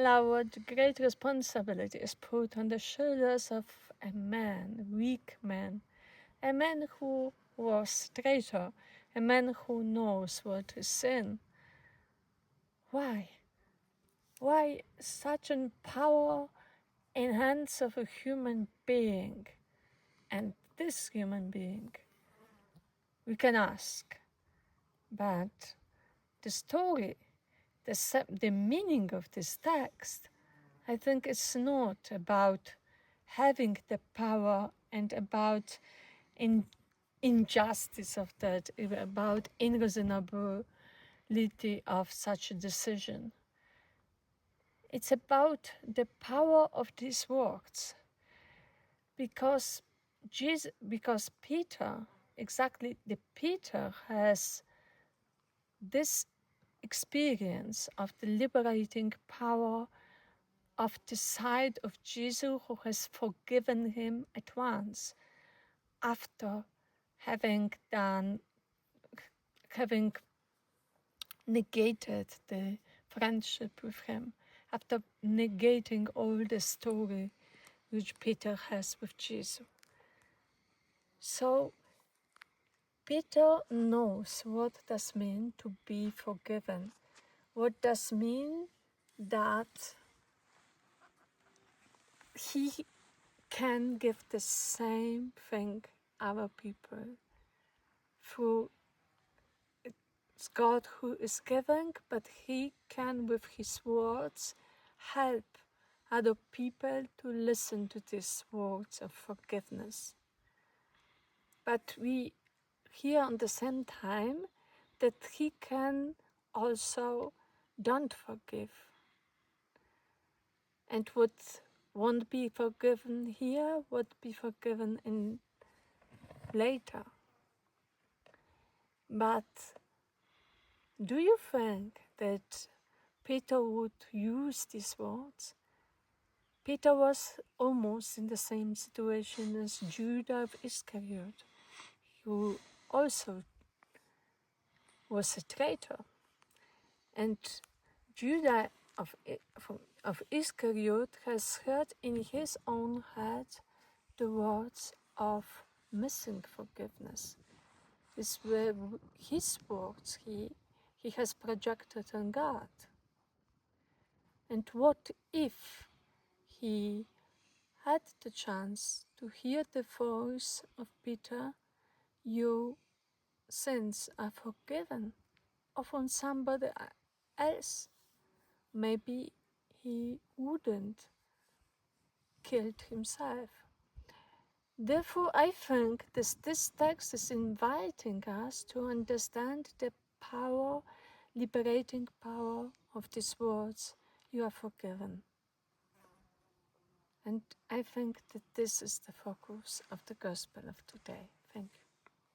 what great responsibility is put on the shoulders of a man, weak man, a man who was traitor, a man who knows what is sin. Why? Why such a power in hands of a human being? And this human being, we can ask, but the story, the meaning of this text, I think it's not about having the power and about injustice of that, about unreasonability of such a decision. It's about the power of these words, because Peter, exactly the Peter has this experience of the liberating power of the side of Jesus, who has forgiven him at once after having negated the friendship with him, after negating all the story which Peter has with Jesus. So Peter knows what does mean to be forgiven. What does mean that he can give the same thing other people through it's God who is giving, but he can with his words help other people to listen to these words of forgiveness. But we hear at the same time that he can also don't forgive. And what won't be forgiven here would be forgiven in later. But do you think that Peter would use these words? Peter was almost in the same situation as Judah of Iscariot, who also was a traitor. And Judah of Iscariot has heard in his own head the words of missing forgiveness. These were his words he has projected on God. And what if he had the chance to hear the voice of Peter, your sins are forgiven, of on somebody else? Maybe he wouldn't killed himself. Therefore, I think this text is inviting us to understand the power, liberating power of these words, you are forgiven. And I think that this is the focus of the gospel of today. Thank you.